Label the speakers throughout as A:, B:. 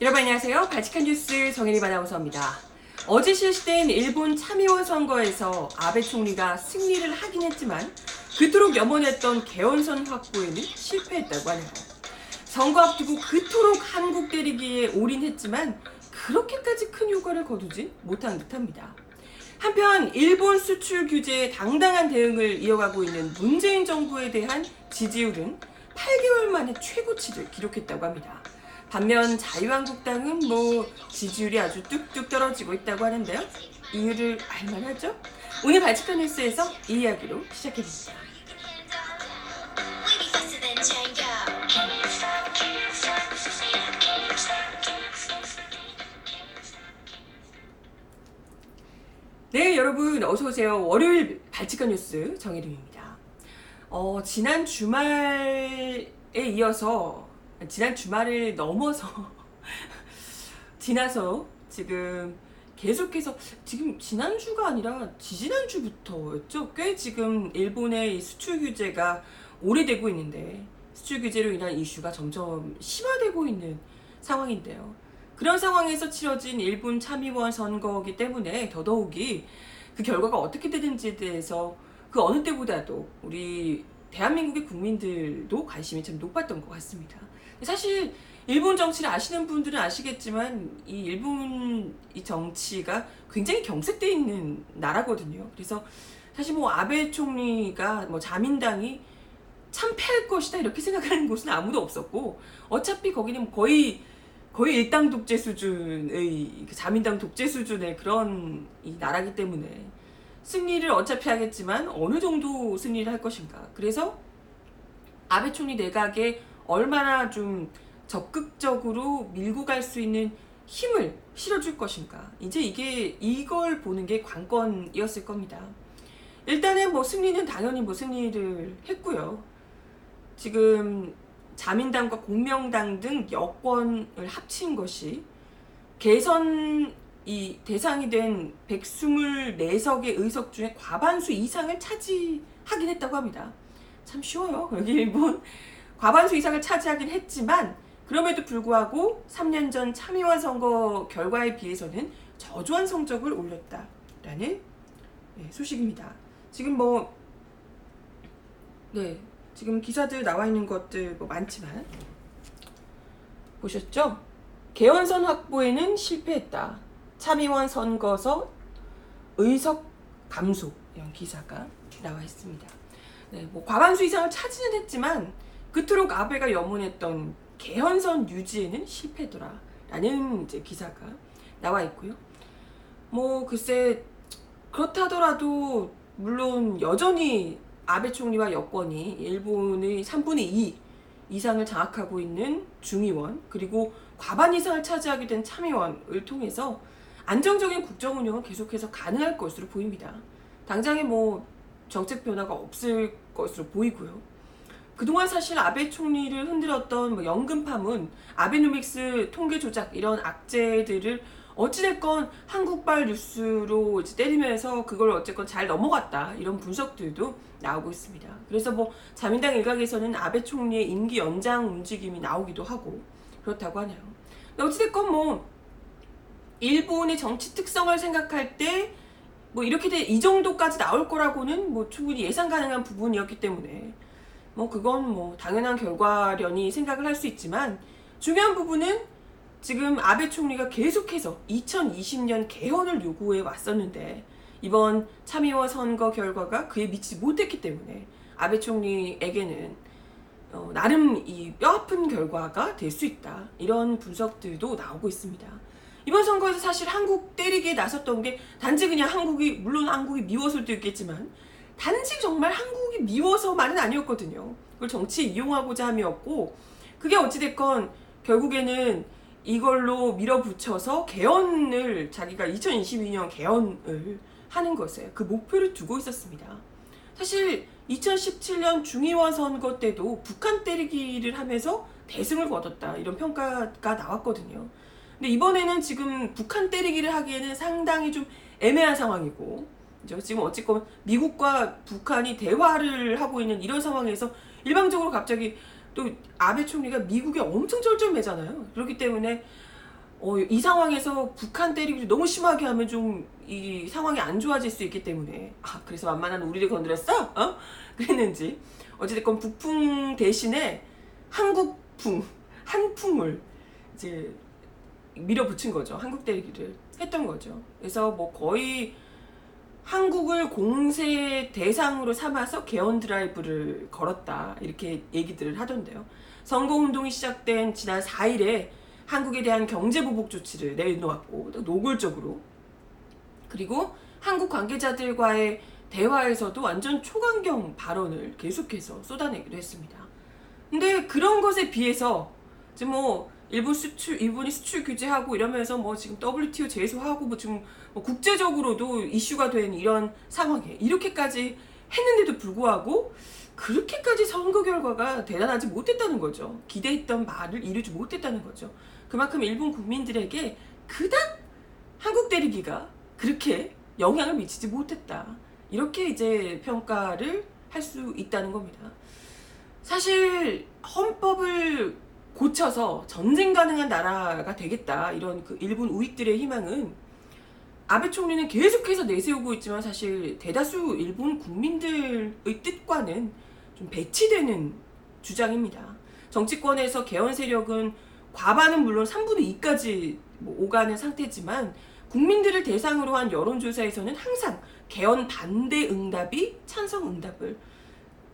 A: 여러분 안녕하세요. 발칙한 뉴스 정혜림 아나운서입니다. 어제 실시된 일본 참의원 선거에서 아베 총리가 승리를 하긴 했지만 그토록 염원했던 개헌선 확보에는 실패했다고 하네요. 선거 앞두고 그토록 한국 때리기에 올인했지만 그렇게까지 큰 효과를 거두지 못한 듯합니다. 한편 일본 수출 규제에 당당한 대응을 이어가고 있는 문재인 정부에 대한 지지율은 8개월 만에 최고치를 기록했다고 합니다. 반면 자유한국당은 지지율이 아주 뚝뚝 떨어지고 있다고 하는데요. 이유를 알만하죠? 오늘 발칙한 뉴스에서 이 이야기로 시작해봅니다. 네, 여러분 어서오세요. 월요일 발칙한 뉴스 정혜림입니다. 지난 주말에 이어서 지난 주말을 넘어서 지나서 지금 계속해서 지금 지난주가 아니라 지지난주부터였죠. 꽤 지금 일본의 수출 규제가 오래되고 있는데 수출 규제로 인한 이슈가 점점 심화되고 있는 상황인데요. 그런 상황에서 치러진 일본 참의원 선거이기 때문에 더더욱이 그 결과가 어떻게 되는지에 대해서 그 어느 때보다도 우리 대한민국의 국민들도 관심이 참 높았던 것 같습니다. 사실 일본 정치를 아시는 분들은 아시겠지만 이 일본 이 정치가 굉장히 경색되어 있는 나라거든요. 그래서 사실 아베 총리가 자민당이 참패할 것이다 이렇게 생각하는 곳은 아무도 없었고, 어차피 거기는 거의 일당 독재 수준의 자민당 독재 수준의 그런 이 나라기 때문에 승리를 어차피 하겠지만 어느 정도 승리를 할 것인가. 그래서 아베 총리 내각에 얼마나 좀 적극적으로 밀고 갈 수 있는 힘을 실어줄 것인가. 이제 이걸 보는 게 관건이었을 겁니다. 일단은 승리는 당연히 승리를 했고요. 지금 자민당과 공명당 등 여권을 합친 것이 개선 대상이 된 124석의 의석 중에 과반수 이상을 차지하긴 했다고 합니다. 참 쉬워요. 여기 일본 과반수 이상을 차지하긴 했지만 그럼에도 불구하고 3년 전 참의원 선거 결과에 비해서는 저조한 성적을 올렸다라는 소식입니다. 지금 지금 기사들 나와 있는 것들 많지만 보셨죠? 개헌선 확보에는 실패했다. 참의원 선거서 의석 감소, 이런 기사가 나와 있습니다. 과반수 이상을 차지는 했지만 그토록 아베가 염원했던 개헌선 유지에는 실패더라라는 기사가 나와 있고요. 글쎄 그렇다 하더라도 물론 여전히 아베 총리와 여권이 일본의 3분의 2 이상을 장악하고 있는 중의원, 그리고 과반 이상을 차지하게 된 참의원을 통해서 안정적인 국정 운영은 계속해서 가능할 것으로 보입니다. 당장에 정책 변화가 없을 것으로 보이고요. 그동안 사실 아베 총리를 흔들었던 연금 파문, 아베노믹스 통계 조작 이런 악재들을 어찌됐건 한국발 뉴스로 때리면서 그걸 어쨌건 잘 넘어갔다, 이런 분석들도 나오고 있습니다. 그래서 자민당 일각에서는 아베 총리의 임기 연장 움직임이 나오기도 하고 그렇다고 하네요. 어찌됐건 일본의 정치 특성을 생각할 때 이렇게 이 정도까지 나올 거라고는 충분히 예상 가능한 부분이었기 때문에 그건 당연한 결과려니 생각을 할 수 있지만, 중요한 부분은 지금 아베 총리가 계속해서 2020년 개헌을 요구해 왔었는데 이번 참의원 선거 결과가 그에 미치지 못했기 때문에 아베 총리에게는 나름 이 뼈아픈 결과가 될 수 있다, 이런 분석들도 나오고 있습니다. 이번 선거에서 사실 한국 때리기에 나섰던 게 단지 그냥 물론 한국이 미워서도 있겠지만 단지 정말 한국이 미워서만은 아니었거든요. 그걸 정치에 이용하고자 함이었고, 그게 어찌됐건 결국에는 이걸로 밀어붙여서 개헌을, 자기가 2022년 개헌을 하는 것에 그 목표를 두고 있었습니다. 사실 2017년 중의원 선거 때도 북한 때리기를 하면서 대승을 거뒀다, 이런 평가가 나왔거든요. 근데 이번에는 지금 북한 때리기를 하기에는 상당히 좀 애매한 상황이고, 지금 어쨌건 미국과 북한이 대화를 하고 있는 이런 상황에서 일방적으로 갑자기 또 아베 총리가 미국에 엄청 쩔쩔매잖아요. 그렇기 때문에 이 상황에서 북한 때리기를 너무 심하게 하면 좀 이 상황이 안 좋아질 수 있기 때문에 그래서 만만한 우리를 건드렸어? 그랬는지 어찌됐건 북풍 대신에 한국풍, 한풍을 이제 밀어붙인 거죠. 한국 때리기를 했던 거죠. 그래서 뭐 거의 한국을 공세 대상으로 삼아서 개헌 드라이브를 걸었다 이렇게 얘기들을 하던데요. 선거운동이 시작된 지난 4일에 한국에 대한 경제보복 조치를 내놓았고 노골적으로, 그리고 한국 관계자들과의 대화에서도 완전 초강경 발언을 계속해서 쏟아내기도 했습니다. 근데 그런 것에 비해서 지금 뭐 일본이 수출 규제하고 이러면서 뭐 지금 WTO 제소하고 뭐 지금 뭐 국제적으로도 이슈가 된 이런 상황에 이렇게까지 했는데도 불구하고 그렇게까지 선거 결과가 대단하지 못했다는 거죠. 기대했던 바를 이루지 못했다는 거죠. 그만큼 일본 국민들에게 그닥 한국 때리기가 그렇게 영향을 미치지 못했다. 이렇게 이제 평가를 할 수 있다는 겁니다. 사실 헌법을 고쳐서 전쟁 가능한 나라가 되겠다 이런 그 일본 우익들의 희망은 아베 총리는 계속해서 내세우고 있지만 사실 대다수 일본 국민들의 뜻과는 좀 배치되는 주장입니다. 정치권에서 개헌 세력은 과반은 물론 3분의 2까지 오가는 상태지만 국민들을 대상으로 한 여론조사에서는 항상 개헌 반대 응답이 찬성 응답을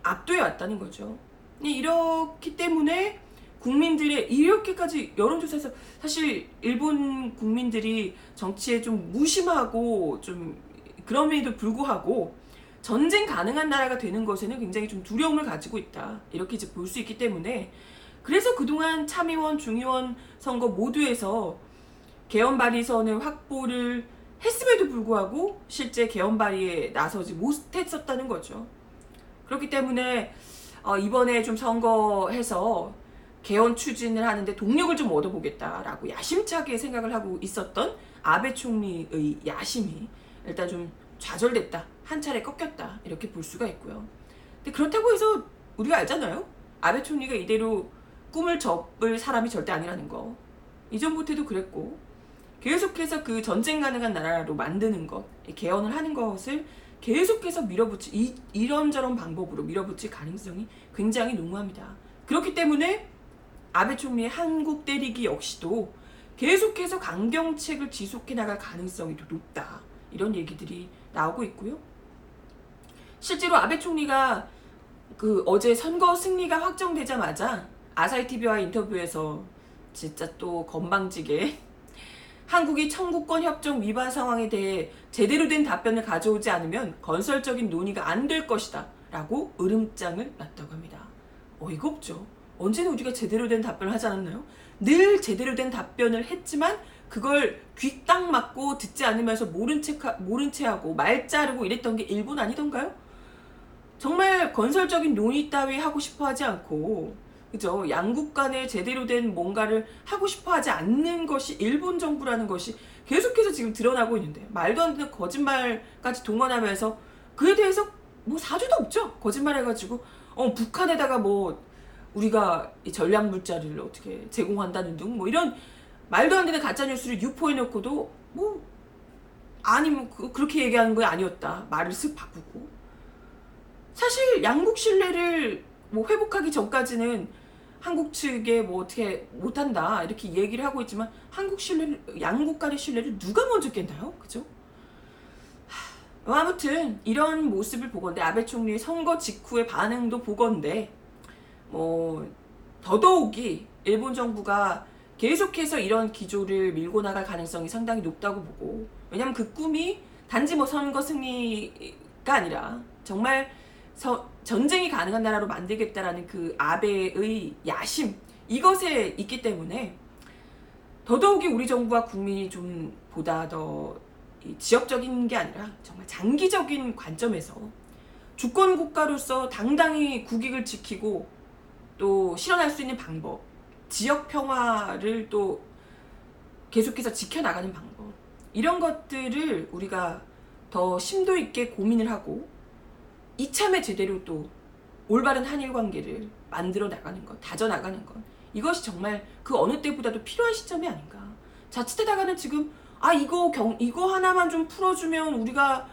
A: 압도해 왔다는 거죠. 이렇기 때문에 국민들의 이렇게까지 여론조사에서 사실 일본 국민들이 정치에 좀 무심하고 좀 그럼에도 불구하고 전쟁 가능한 나라가 되는 것에는 굉장히 좀 두려움을 가지고 있다. 이렇게 이제 볼 수 있기 때문에 그래서 그동안 참의원, 중의원 선거 모두에서 개헌 발의선을 확보를 했음에도 불구하고 실제 개헌 발의에 나서지 못했었다는 거죠. 그렇기 때문에 이번에 좀 선거해서 개헌 추진을 하는데 동력을 좀 얻어보겠다라고 야심차게 생각을 하고 있었던 아베 총리의 야심이 일단 좀 좌절됐다, 한 차례 꺾였다 이렇게 볼 수가 있고요. 근데 그렇다고 해서 우리가 알잖아요. 아베 총리가 이대로 꿈을 접을 사람이 절대 아니라는 거. 이전부터도 그랬고 계속해서 그 전쟁 가능한 나라로 만드는 것, 개헌을 하는 것을 계속해서 이런저런 방법으로 밀어붙일 가능성이 굉장히 농후합니다. 그렇기 때문에 아베 총리의 한국 때리기 역시도 계속해서 강경책을 지속해 나갈 가능성이 더 높다. 이런 얘기들이 나오고 있고요. 실제로 아베 총리가 그 어제 선거 승리가 확정되자마자 아사히TV와 인터뷰에서 진짜 또 건방지게 한국이 청구권 협정 위반 상황에 대해 제대로 된 답변을 가져오지 않으면 건설적인 논의가 안 될 것이다 라고 으름장을 놨다고 합니다. 어이가 없죠. 언제는 우리가 제대로 된 답변을 하지 않았나요? 늘 제대로 된 답변을 했지만 그걸 귀 딱 맞고 듣지 않으면서 모른 체하고 말 자르고 이랬던 게 일본 아니던가요? 정말 건설적인 논의 따위 하고 싶어 하지 않고 그죠? 양국 간에 제대로 된 뭔가를 하고 싶어 하지 않는 것이 일본 정부라는 것이 계속해서 지금 드러나고 있는데 말도 안 되는 거짓말까지 동원하면서 그에 대해서 뭐 사주도 없죠. 거짓말 해가지고 북한에다가 뭐 우리가 이 전략 물자를 어떻게 제공한다는 등 뭐 이런 말도 안 되는 가짜 뉴스를 유포해놓고도 뭐 아니 뭐 그렇게 얘기하는 거 아니었다. 말을 쓱 바꾸고 사실 양국 신뢰를 뭐 회복하기 전까지는 한국 측에 뭐 어떻게 못한다 이렇게 얘기를 하고 있지만 양국 간의 신뢰를 누가 먼저 깼나요? 그죠? 아무튼 이런 모습을 보건대 아베 총리의 선거 직후의 반응도 보건대 뭐 더더욱이 일본 정부가 계속해서 이런 기조를 밀고 나갈 가능성이 상당히 높다고 보고 왜냐면 그 꿈이 단지 뭐 선거 승리가 아니라 정말 전쟁이 가능한 나라로 만들겠다라는 그 아베의 야심 이것에 있기 때문에 더더욱이 우리 정부와 국민이 좀 보다 더 지역적인 게 아니라 정말 장기적인 관점에서 주권 국가로서 당당히 국익을 지키고 또 실현할 수 있는 방법, 지역 평화를 또 계속해서 지켜나가는 방법 이런 것들을 우리가 더 심도 있게 고민을 하고 이참에 제대로 또 올바른 한일 관계를 만들어 나가는 것, 다져 나가는 것 이것이 정말 그 어느 때보다도 필요한 시점이 아닌가. 자칫하다가는 지금 이거 하나만 좀 풀어주면 우리가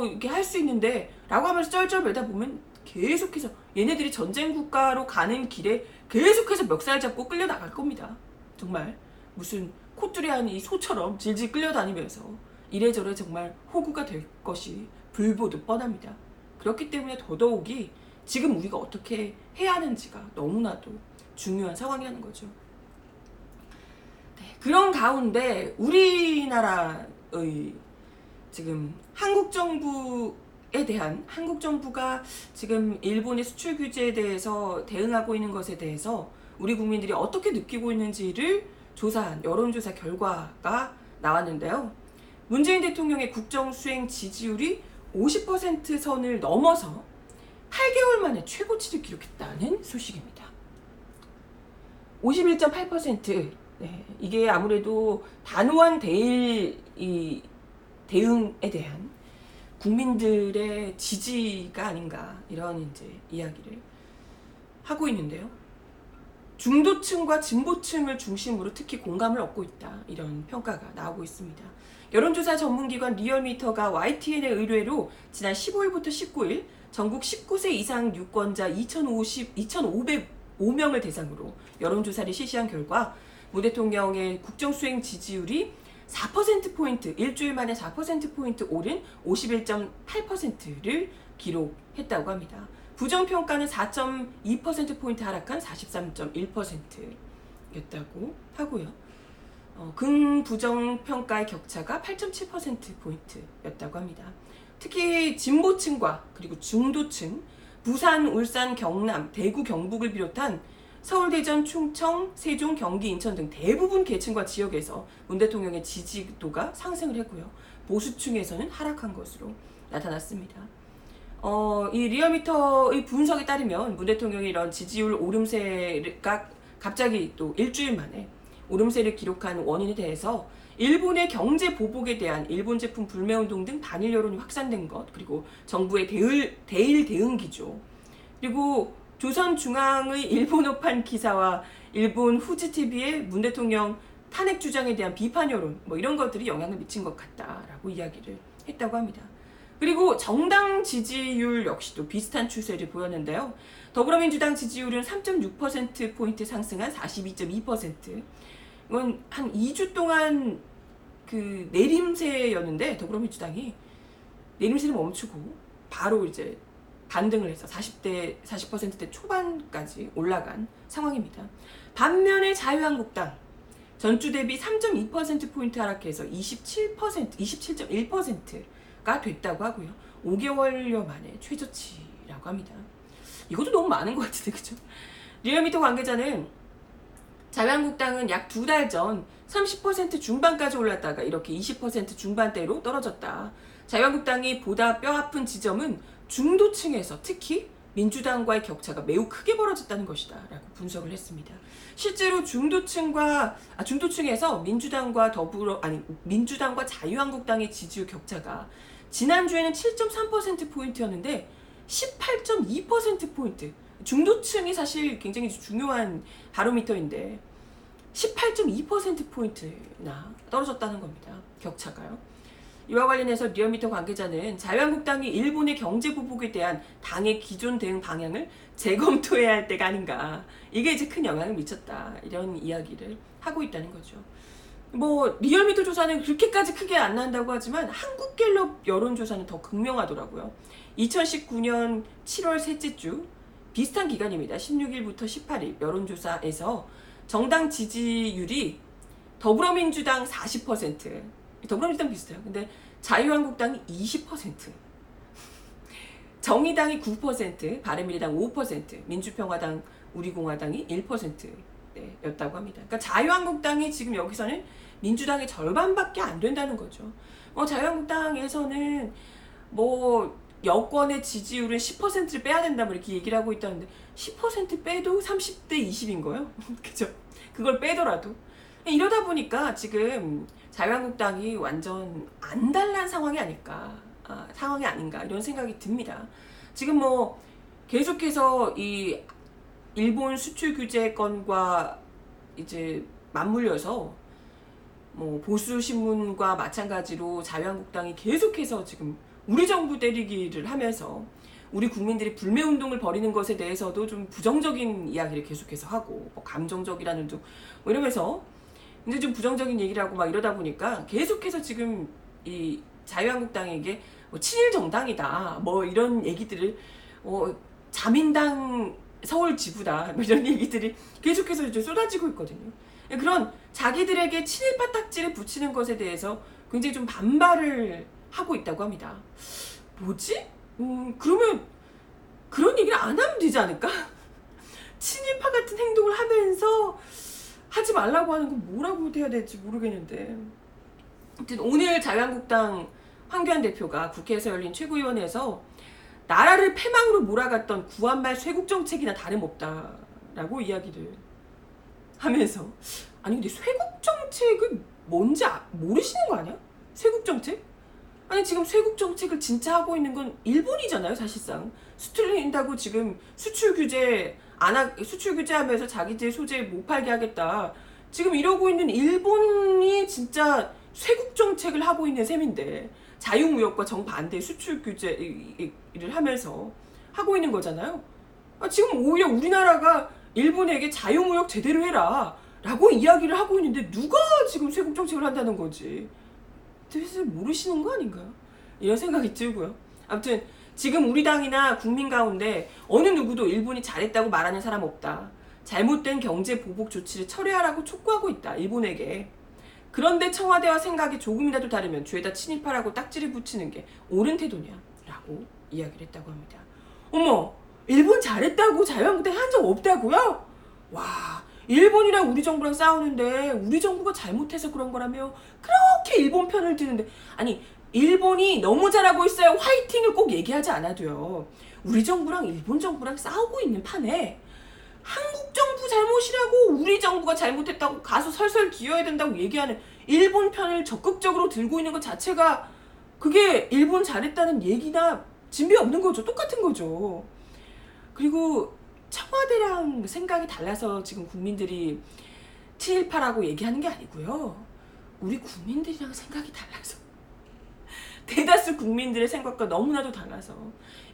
A: 이렇게 할 수 있는데 라고 하면서 쩔쩔매다 보면 계속해서 얘네들이 전쟁 국가로 가는 길에 계속해서 멱살 잡고 끌려 나갈 겁니다. 정말 무슨 코뚜리한 이 소처럼 질질 끌려다니면서 이래저래 정말 호구가 될 것이 불보듯 뻔합니다. 그렇기 때문에 더더욱이 지금 우리가 어떻게 해야 하는지가 너무나도 중요한 상황이라는 거죠. 네, 그런 가운데 우리나라의 지금 한국 정부가 지금 일본의 수출 규제에 대해서 대응하고 있는 것에 대해서 우리 국민들이 어떻게 느끼고 있는지를 조사한 여론조사 결과가 나왔는데요. 문재인 대통령의 국정 수행 지지율이 50% 선을 넘어서 8개월 만에 최고치를 기록했다는 소식입니다. 51.8%. 네, 이게 아무래도 단호한 대응에 대한 국민들의 지지가 아닌가 이런 이제 이야기를 하고 있는데요. 중도층과 진보층을 중심으로 특히 공감을 얻고 있다 이런 평가가 나오고 있습니다. 여론조사 전문기관 리얼미터가 YTN의 의뢰로 지난 15일부터 19일 전국 19세 이상 유권자 2,505명을 대상으로 여론조사를 실시한 결과 문 대통령의 국정수행 지지율이 4%포인트, 일주일 만에 4%포인트 오른 51.8%를 기록했다고 합니다. 부정평가는 4.2%포인트 하락한 43.1%였다고 하고요. 긍부정평가의 격차가 8.7%포인트였다고 합니다. 특히 진보층과 그리고 중도층, 부산, 울산, 경남, 대구, 경북을 비롯한 서울, 대전, 충청, 세종, 경기, 인천 등 대부분 계층과 지역에서 문 대통령의 지지도가 상승을 했고요. 보수층에서는 하락한 것으로 나타났습니다. 이 리얼미터의 분석에 따르면 문 대통령의 이런 지지율 오름세가 갑자기 또 일주일 만에 오름세를 기록한 원인에 대해서 일본의 경제 보복에 대한 일본 제품 불매운동 등 반일 여론이 확산된 것, 그리고 정부의 대일 대응 기조, 그리고 조선중앙의 일본어판 기사와 일본 후지TV의 문 대통령 탄핵 주장에 대한 비판 여론, 이런 것들이 영향을 미친 것 같다라고 이야기를 했다고 합니다. 그리고 정당 지지율 역시도 비슷한 추세를 보였는데요. 더불어민주당 지지율은 3.6%포인트 상승한 42.2%. 이건 한 2주 동안 그 내림세였는데 더불어민주당이 내림세를 멈추고 바로 이제 반등을 해서 40%대 초반까지 올라간 상황입니다. 반면에 자유한국당 전주 대비 3.2%포인트 하락해서 27.1%가 됐다고 하고요. 5개월여 만에 최저치라고 합니다. 이것도 너무 많은 것 같은데, 그죠? 리얼미터 관계자는 자유한국당은 약 2달 전 30% 중반까지 올랐다가 이렇게 20% 중반대로 떨어졌다. 자유한국당이 보다 뼈아픈 지점은 중도층에서 특히 민주당과의 격차가 매우 크게 벌어졌다는 것이다 라고 분석을 했습니다. 실제로 중도층에서 민주당과 자유한국당의 지지율 격차가 지난주에는 7.3%포인트였는데 18.2%포인트, 중도층이 사실 굉장히 중요한 바로미터인데 18.2%포인트나 떨어졌다는 겁니다. 격차가요. 이와 관련해서 리얼미터 관계자는 자유한국당이 일본의 경제 보복에 대한 당의 기존 대응 방향을 재검토해야 할 때가 아닌가. 이게 이제 큰 영향을 미쳤다. 이런 이야기를 하고 있다는 거죠. 리얼미터 조사는 그렇게까지 크게 안 난다고 하지만 한국갤럽 여론조사는 더 극명하더라고요. 2019년 7월 셋째 주 비슷한 기간입니다. 16일부터 18일 여론조사에서 정당 지지율이 더불어민주당 40%, 더불어민주당 비슷해요. 근데 자유한국당이 20%, 정의당이 9%, 바른미래당 5%, 민주평화당, 우리공화당이 1% 였다고 합니다. 그러니까 자유한국당이 지금 여기서는 민주당의 절반밖에 안 된다는 거죠. 자유한국당에서는 여권의 지지율은 10%를 빼야 된다 이렇게 얘기를 하고 있다는데 10% 빼도 30대 20인 거예요. 그죠? 그걸 빼더라도. 이러다 보니까 지금 자유한국당이 완전 안달난 상황이 아닌가 이런 생각이 듭니다. 지금 계속해서 이 일본 수출 규제 건과 이제 맞물려서 뭐 보수 신문과 마찬가지로 자유한국당이 계속해서 지금 우리 정부 때리기를 하면서 우리 국민들이 불매운동을 벌이는 것에 대해서도 좀 부정적인 이야기를 계속해서 하고 뭐 감정적이라는 둥 뭐 이러면서 이제 좀 부정적인 얘기를 하고 막 이러다 보니까 계속해서 지금 이 자유한국당에게 뭐 친일 정당이다 뭐 이런 얘기들을 자민당 서울 지부다 뭐 이런 얘기들이 계속해서 이제 쏟아지고 있거든요. 그런 자기들에게 친일파 딱지를 붙이는 것에 대해서 굉장히 좀 반발을 하고 있다고 합니다. 뭐지? 그러면 그런 얘기를 안 하면 되지 않을까? 친일파 같은 행동을 하면서 하지 말라고 하는 건 뭐라고 해야 될지 모르겠는데, 아무튼 오늘 자유한국당 황교안 대표가 국회에서 열린 최고위원회에서 나라를 패망으로 몰아갔던 구한말 쇄국정책이나 다름없다라고 이야기를 하면서, 아니 근데 쇄국정책은 뭔지 모르시는 거 아니야? 쇄국정책? 아니 지금 쇄국정책을 진짜 하고 있는 건 일본이잖아요. 사실상 수출한다고 지금 수출 규제하면서 자기들 소재 못 팔게 하겠다 지금 이러고 있는 일본이 진짜 쇄국정책을 하고 있는 셈인데, 자유무역과 정반대 수출 규제를 하면서 하고 있는 거잖아요. 지금 오히려 우리나라가 일본에게 자유무역 제대로 해라 라고 이야기를 하고 있는데 누가 지금 쇄국정책을 한다는 거지? 뜻을 모르시는 거 아닌가요? 이런 생각이 들고요. 아무튼 지금 우리 당이나 국민 가운데 어느 누구도 일본이 잘했다고 말하는 사람 없다. 잘못된 경제 보복 조치를 철회하라고 촉구하고 있다. 일본에게. 그런데 청와대와 생각이 조금이라도 다르면 죄다 친일파라고 딱지를 붙이는 게 옳은 태도냐? 라고 이야기를 했다고 합니다. 어머! 일본 잘했다고 자유한국당이 한 적 없다고요? 와, 일본이랑 우리 정부랑 싸우는데 우리 정부가 잘못해서 그런 거라며 그렇게 일본 편을 드는데, 아니 일본이 너무 잘하고 있어요 화이팅을 꼭 얘기하지 않아도요, 우리 정부랑 일본 정부랑 싸우고 있는 판에 한국 정부 잘못이라고 우리 정부가 잘못했다고 가서 설설 기어야 된다고 얘기하는 일본 편을 적극적으로 들고 있는 것 자체가 그게 일본 잘했다는 얘기나 진비 없는 거죠. 똑같은 거죠. 그리고 청와대랑 생각이 달라서 지금 국민들이 친일파라고 얘기하는 게 아니고요, 우리 국민들이랑 생각이 달라서, 대다수 국민들의 생각과 너무나도 달라서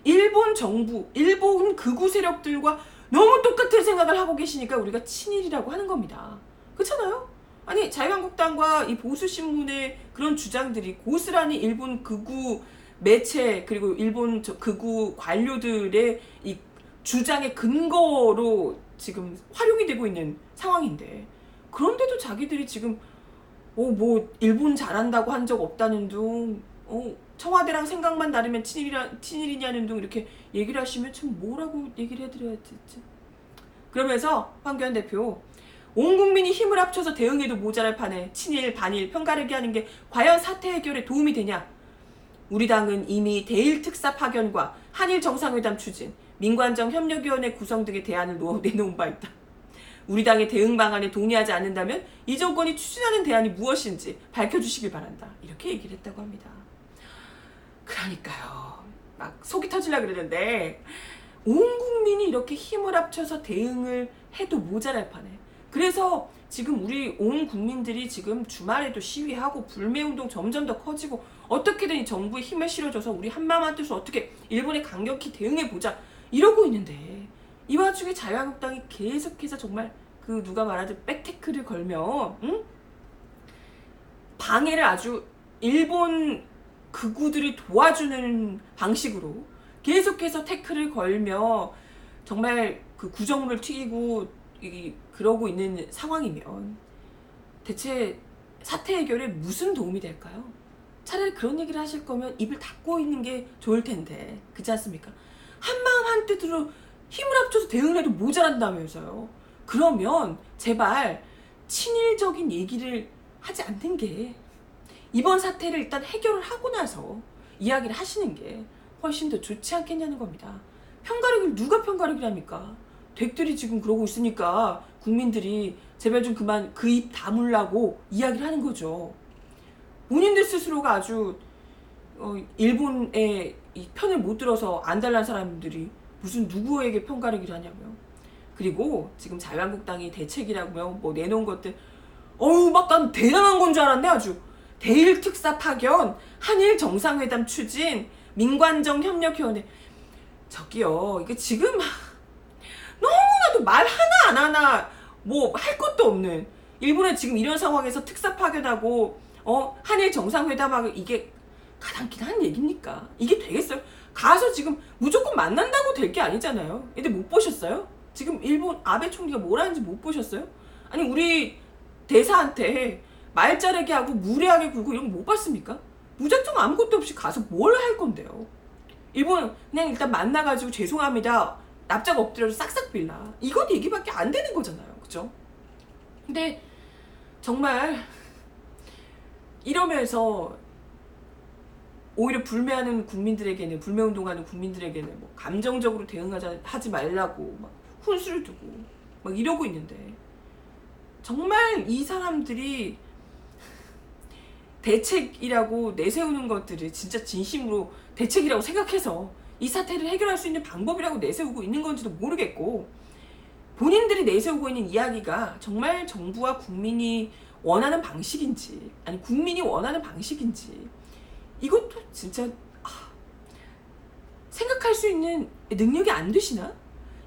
A: 일본 정부, 일본 극우 세력들과 너무 똑같은 생각을 하고 계시니까 우리가 친일이라고 하는 겁니다. 그렇잖아요? 아니 자유한국당과 이 보수신문의 그런 주장들이 고스란히 일본 극우 매체 그리고 일본 극우 관료들의 이 주장의 근거로 지금 활용이 되고 있는 상황인데, 그런데도 자기들이 지금 뭐 일본 잘한다고 한 적 없다는 둥, 청와대랑 생각만 다르면 친일이냐는 둥 이렇게 얘기를 하시면 참 뭐라고 얘기를 해드려야 되지? 그러면서 황교안 대표, 온 국민이 힘을 합쳐서 대응해도 모자랄 판에 친일, 반일, 편가르기 하는 게 과연 사태 해결에 도움이 되냐? 우리 당은 이미 대일 특사 파견과 한일 정상회담 추진, 민관정 협력위원회 구성 등의 대안을 내놓은 바 있다. 우리 당의 대응 방안에 동의하지 않는다면 이 정권이 추진하는 대안이 무엇인지 밝혀주시길 바란다. 이렇게 얘기를 했다고 합니다. 그러니까요. 막 속이 터지려고 그러는데 온 국민이 이렇게 힘을 합쳐서 대응을 해도 모자랄 판에, 그래서 지금 우리 온 국민들이 지금 주말에도 시위하고 불매운동 점점 더 커지고 어떻게든 이 정부에 힘을 실어줘서 우리 한마음 한뜻으로 어떻게 일본에 강력히 대응해보자 이러고 있는데, 이 와중에 자유한국당이 계속해서 정말 그 누가 말하듯 백태클을 걸며 방해를 아주 일본 극우들이 도와주는 방식으로 계속해서 태클을 걸며 정말 그 구정물을 튀기고 그러고 있는 상황이면 대체 사태 해결에 무슨 도움이 될까요? 차라리 그런 얘기를 하실 거면 입을 닫고 있는 게 좋을 텐데, 그렇지 않습니까? 한마음 한뜻으로 힘을 합쳐서 대응을 해도 모자란다면서요. 그러면 제발 친일적인 얘기를 하지 않는 게, 이번 사태를 일단 해결을 하고 나서 이야기를 하시는 게 훨씬 더 좋지 않겠냐는 겁니다. 편가르기를 누가 편가르기를 합니까? 댁들이 지금 그러고 있으니까 국민들이 제발 좀 그만 그 입 다물라고 이야기를 하는 거죠. 본인들 스스로가 아주 일본의 이 편을 못 들어서 안달난 사람들이 무슨 누구에게 편가르기를 하냐고요. 그리고 지금 자유한국당이 대책이라고요 뭐 내놓은 것들, 어우 막 난 대단한 건 줄 알았네. 아주 대일 특사 파견, 한일 정상회담 추진, 민관정 협력위원회. 저기요, 이게 지금 너무나도 말 하나 안 하나 뭐 할 것도 없는 일본에 지금 이런 상황에서 특사 파견하고 한일 정상회담하고 이게 가당키나 한 얘기입니까? 이게 되겠어요? 가서 지금 무조건 만난다고 될 게 아니잖아요. 근데 못 보셨어요? 지금 일본 아베 총리가 뭘 하는지 못 보셨어요? 아니 우리 대사한테 말자르게 하고 무례하게 굴고 이런 거 못 봤습니까? 무작정 아무것도 없이 가서 뭘 할 건데요? 일본 그냥 일단 만나가지고 죄송합니다. 납작 엎드려서 싹싹 빌라. 이건 얘기밖에 안 되는 거잖아요. 그죠? 근데 정말 이러면서 오히려 불매하는 국민들에게는, 불매운동하는 국민들에게는 뭐 감정적으로 하지 말라고 막 훈수를 두고 막 이러고 있는데, 정말 이 사람들이 대책이라고 내세우는 것들을 진짜 진심으로 대책이라고 생각해서 이 사태를 해결할 수 있는 방법이라고 내세우고 있는 건지도 모르겠고, 본인들이 내세우고 있는 이야기가 정말 정부와 국민이 원하는 방식인지, 아니 국민이 원하는 방식인지, 이것도 진짜 생각할 수 있는 능력이 안 되시나?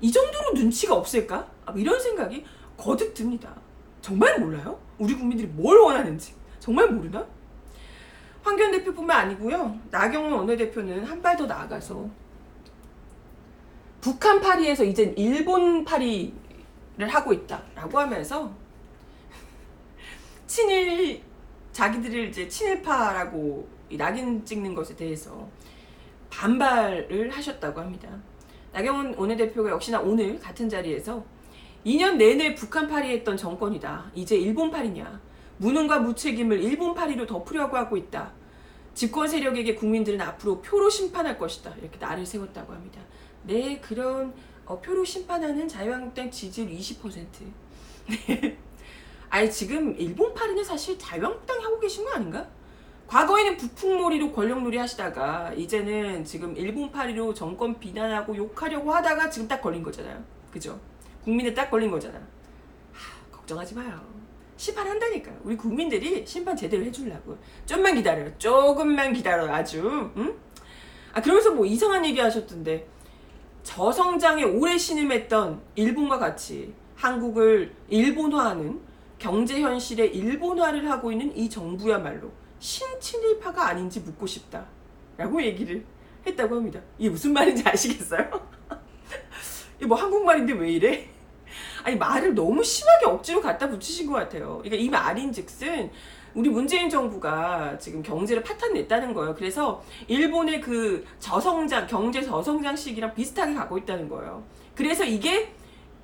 A: 이 정도로 눈치가 없을까? 이런 생각이 거듭 듭니다. 정말 몰라요? 우리 국민들이 뭘 원하는지 정말 모르나? 황교안 대표뿐만 아니고요, 나경원 원내대표는 한 발 더 나아가서 북한 파리에서 이젠 일본 파리를 하고 있다라고 하면서 친일, 자기들을 이제 친일파라고 낙인 찍는 것에 대해서 반발을 하셨다고 합니다. 나경원 원내대표가 역시나 오늘 같은 자리에서 2년 내내 북한 파리했던 정권이다. 이제 일본 파리냐. 무능과 무책임을 일본 파리로 덮으려고 하고 있다. 집권 세력에게 국민들은 앞으로 표로 심판할 것이다. 이렇게 날을 세웠다고 합니다. 네, 그런 표로 심판하는 자유한국당 지지율 20%. 네. 아니 지금 일본 파리는 사실 자유한국당이 하고 계신 거 아닌가? 과거에는 북풍몰이로 권력놀이 하시다가 이제는 지금 일본 파리로 정권 비난하고 욕하려고 하다가 지금 딱 걸린 거잖아요. 그죠? 국민에 딱 걸린 거잖아. 걱정하지 마요. 심판한다니까. 우리 국민들이 심판 제대로 해주려고. 좀만 기다려요. 조금만 기다려. 아주. 응? 그러면서 뭐 이상한 얘기 하셨던데, 저성장에 오래 신음했던 일본과 같이 한국을 일본화하는 경제 현실에 일본화를 하고 있는 이 정부야말로 신친일파가 아닌지 묻고 싶다 라고 얘기를 했다고 합니다. 이게 무슨 말인지 아시겠어요? 이게 뭐 한국말인데 왜 이래? 아니 말을 너무 심하게 억지로 갖다 붙이신 것 같아요. 그러니까 이 말인즉슨 우리 문재인 정부가 지금 경제를 파탄냈다는 거예요. 그래서 일본의 그 저성장, 경제 저성장 시기랑 비슷하게 가고 있다는 거예요. 그래서 이게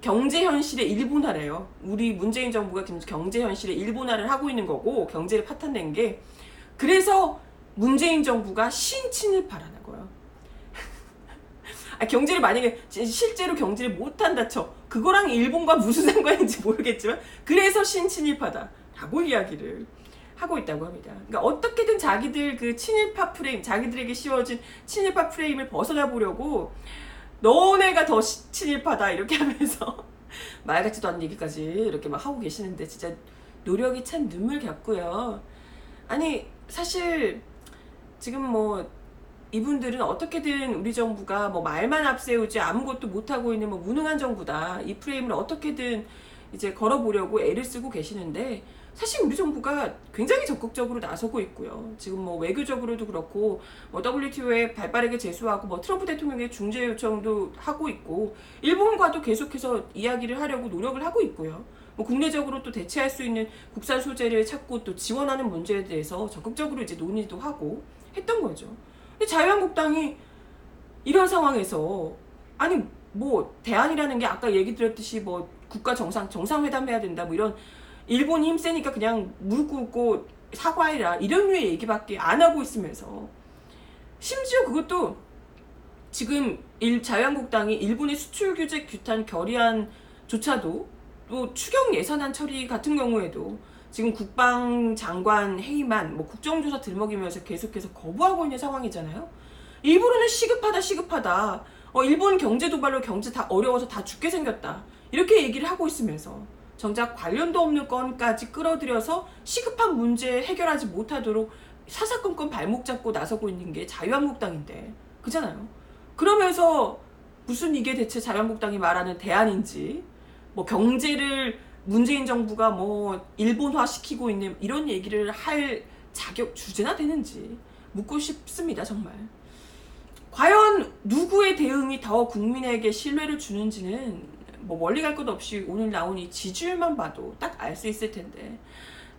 A: 경제 현실의 일본화래요. 우리 문재인 정부가 경제 현실의 일본화를 하고 있는 거고, 경제를 파탄낸 게. 그래서 문재인 정부가 신친일파라는 거예요. 경제를 만약에 실제로 경제를 못한다 쳐, 그거랑 일본과 무슨 상관인지 모르겠지만 그래서 신친일파다 라고 이야기를 하고 있다고 합니다. 그러니까 어떻게든 자기들 그 친일파 프레임, 자기들에게 씌워진 친일파 프레임을 벗어나 보려고 너네가 더 친일파다 이렇게 하면서 말 같지도 않은 얘기까지 이렇게 막 하고 계시는데, 진짜 노력이 참 눈물겹고요. 아니 사실 지금 뭐 이분들은 어떻게든 우리 정부가 뭐 말만 앞세우지 아무것도 못하고 있는 뭐 무능한 정부다, 이 프레임을 어떻게든 이제 걸어보려고 애를 쓰고 계시는데, 사실 우리 정부가 굉장히 적극적으로 나서고 있고요. 지금 뭐 외교적으로도 그렇고 뭐 WTO에 발빠르게 제소하고 뭐 트럼프 대통령의 중재 요청도 하고 있고, 일본과도 계속해서 이야기를 하려고 노력을 하고 있고요. 뭐 국내적으로 또 대체할 수 있는 국산 소재를 찾고 또 지원하는 문제에 대해서 적극적으로 이제 논의도 하고 했던 거죠. 근데 자유한국당이 이런 상황에서, 아니 뭐 대안이라는 게 아까 얘기 드렸듯이 뭐 국가 정상회담 해야 된다, 뭐 이런 일본이 힘세니까 그냥 무릎 꿇고 사과해라 이런 류의 얘기밖에 안 하고 있으면서, 심지어 그것도 지금 자유한국당이 일본의 수출 규제 규탄 결의안조차도 또 추경 예산안 처리 같은 경우에도 지금 국방장관 회의만 뭐 국정조사 들먹이면서 계속해서 거부하고 있는 상황이잖아요. 일부러는 시급하다. 일본 경제 도발로 경제 다 어려워서 다 죽게 생겼다, 이렇게 얘기를 하고 있으면서 정작 관련도 없는 건까지 끌어들여서 시급한 문제 해결하지 못하도록 사사건건 발목 잡고 나서고 있는 게 자유한국당인데, 그잖아요. 그러면서 무슨 이게 대체 자유한국당이 말하는 대안인지, 뭐 경제를 문재인 정부가 뭐 일본화 시키고 있는 이런 얘기를 할 자격 주제나 되는지 묻고 싶습니다. 정말. 과연 누구의 대응이 더 국민에게 신뢰를 주는지는 뭐 멀리 갈 것 없이 오늘 나온 이 지지율만 봐도 딱 알 수 있을 텐데,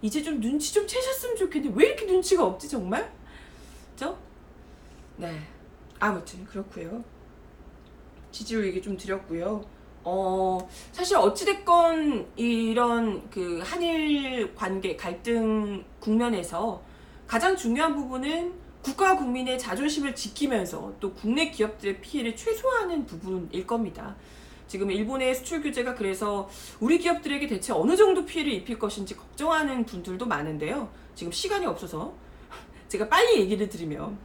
A: 이제 좀 눈치 좀 채셨으면 좋겠는데 왜 이렇게 눈치가 없지 정말? 그죠? 네, 아무튼 그렇고요. 지지율 얘기 좀 드렸고요. 사실 어찌됐건 이런 그 한일 관계 갈등 국면에서 가장 중요한 부분은 국가와 국민의 자존심을 지키면서 또 국내 기업들의 피해를 최소화하는 부분일 겁니다. 지금 일본의 수출 규제가 그래서 우리 기업들에게 대체 어느 정도 피해를 입힐 것인지 걱정하는 분들도 많은데요. 지금 시간이 없어서 제가 빨리 얘기를 드리면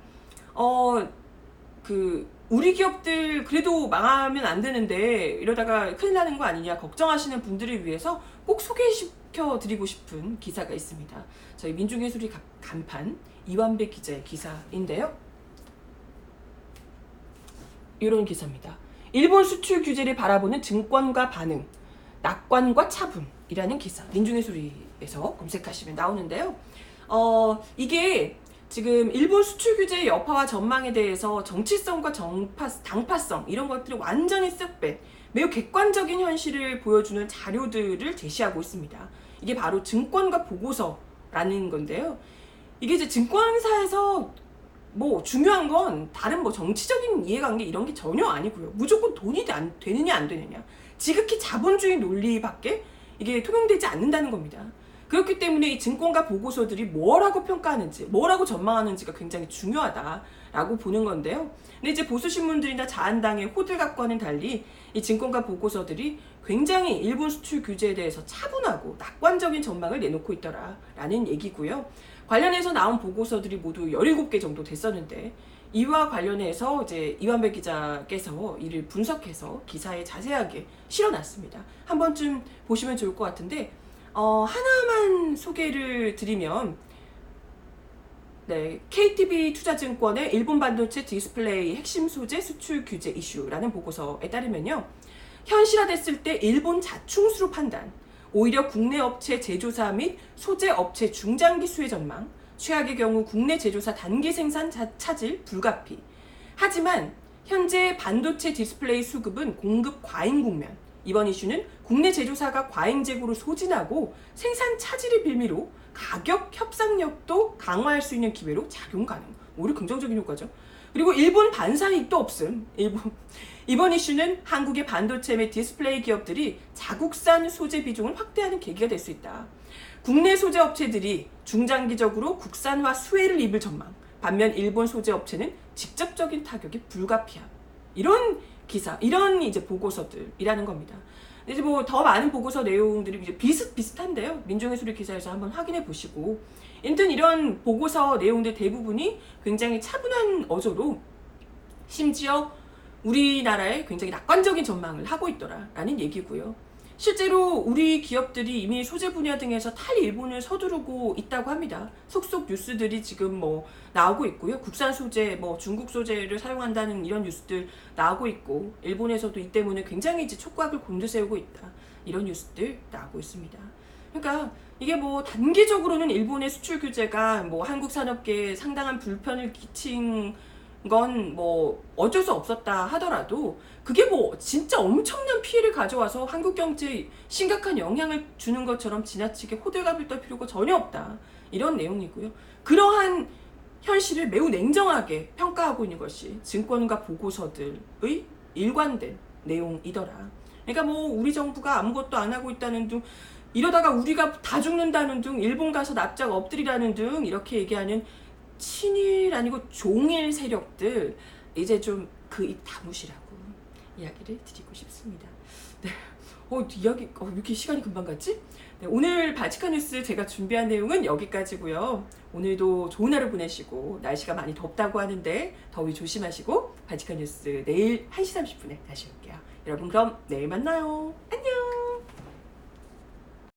A: 우리 기업들 그래도 망하면 안 되는데 이러다가 큰일 나는 거 아니냐 걱정하시는 분들을 위해서 꼭 소개시켜 드리고 싶은 기사가 있습니다. 저희 민중예술이 간판 이완배 기자의 기사인데요. 이런 기사입니다. 일본 수출 규제를 바라보는 증권가 반응, 낙관과 차분이라는 기사. 민중예술이에서 검색하시면 나오는데요. 이게 지금 일본 수출 규제의 여파와 전망에 대해서 정치성과 당파성 이런 것들을 완전히 쓱 뺀 매우 객관적인 현실을 보여주는 자료들을 제시하고 있습니다. 이게 바로 증권가 보고서라는 건데요. 이게 이제 증권사에서 뭐 중요한 건 다른 뭐 정치적인 이해관계 이런 게 전혀 아니고요. 무조건 돈이 되느냐 안 되느냐, 지극히 자본주의 논리밖에 이게 통용되지 않는다는 겁니다. 그렇기 때문에 이 증권가 보고서들이 뭐라고 평가하는지, 뭐라고 전망하는지가 굉장히 중요하다라고 보는 건데요. 근데 이제 보수신문들이나 자한당의 호들갑과는 달리 이 증권가 보고서들이 굉장히 일본 수출 규제에 대해서 차분하고 낙관적인 전망을 내놓고 있더라라는 얘기고요. 관련해서 나온 보고서들이 모두 17개 정도 됐었는데, 이와 관련해서 이제 이완배 기자께서 이를 분석해서 기사에 자세하게 실어놨습니다. 한 번쯤 보시면 좋을 것 같은데, 하나만 소개를 드리면, 네, KTB 투자증권의 일본 반도체 디스플레이 핵심 소재 수출 규제 이슈라는 보고서에 따르면요, 현실화됐을 때 일본 자충수로 판단, 오히려 국내 업체 제조사 및 소재 업체 중장기 수혜 전망, 최악의 경우 국내 제조사 단기 생산 차질 불가피. 하지만 현재 반도체 디스플레이 수급은 공급 과잉 국면. 이번 이슈는 국내 제조사가 과잉 재고로 소진하고 생산 차질의 빌미로 가격 협상력도 강화할 수 있는 기회로 작용 가능. 오히려 긍정적인 효과죠. 그리고 일본 반사이익도 없음. 이번 이슈는 한국의 반도체 및 디스플레이 기업들이 자국산 소재 비중을 확대하는 계기가 될 수 있다. 국내 소재 업체들이 중장기적으로 국산화 수혜를 입을 전망. 반면 일본 소재 업체는 직접적인 타격이 불가피함. 이런 기사, 이런 이제 보고서들이라는 겁니다. 이제 뭐 더 많은 보고서 내용들이 이제 비슷비슷한데요. 민중예술의 기사에서 한번 확인해 보시고, 아무튼 이런 보고서 내용들 대부분이 굉장히 차분한 어조로 심지어 우리나라에 굉장히 낙관적인 전망을 하고 있더라라는 얘기고요. 실제로 우리 기업들이 이미 소재 분야 등에서 탈일본을 서두르고 있다고 합니다. 속속 뉴스들이 지금 뭐 나오고 있고요. 국산 소재, 뭐 중국 소재를 사용한다는 이런 뉴스들 나오고 있고, 일본에서도 이 때문에 굉장히 이제 촉각을 곤두세우고 있다, 이런 뉴스들 나오고 있습니다. 그러니까 이게 뭐 단기적으로는 일본의 수출 규제가 뭐 한국 산업계에 상당한 불편을 끼친 건 뭐 어쩔 수 없었다 하더라도, 그게 뭐 진짜 엄청난 피해를 가져와서 한국 경제에 심각한 영향을 주는 것처럼 지나치게 호들갑을 떨 필요가 전혀 없다, 이런 내용이고요. 그러한 현실을 매우 냉정하게 평가하고 있는 것이 증권가 보고서들의 일관된 내용이더라. 그러니까 뭐 우리 정부가 아무것도 안 하고 있다는 둥, 이러다가 우리가 다 죽는다는 둥, 일본 가서 납작 엎드리라는 둥, 이렇게 얘기하는 친일 아니고 종일 세력들 이제 좀 그 입 다무시라고 이야기를 드리고 싶습니다. 네, 이야기 이렇게 시간이 금방 갔지? 네, 오늘 바치카 뉴스 제가 준비한 내용은 여기까지고요. 오늘도 좋은 하루 보내시고, 날씨가 많이 덥다고 하는데 더위 조심하시고, 바치카 뉴스 내일 1시 30분에 다시 올게요. 여러분 그럼 내일 만나요. 안녕.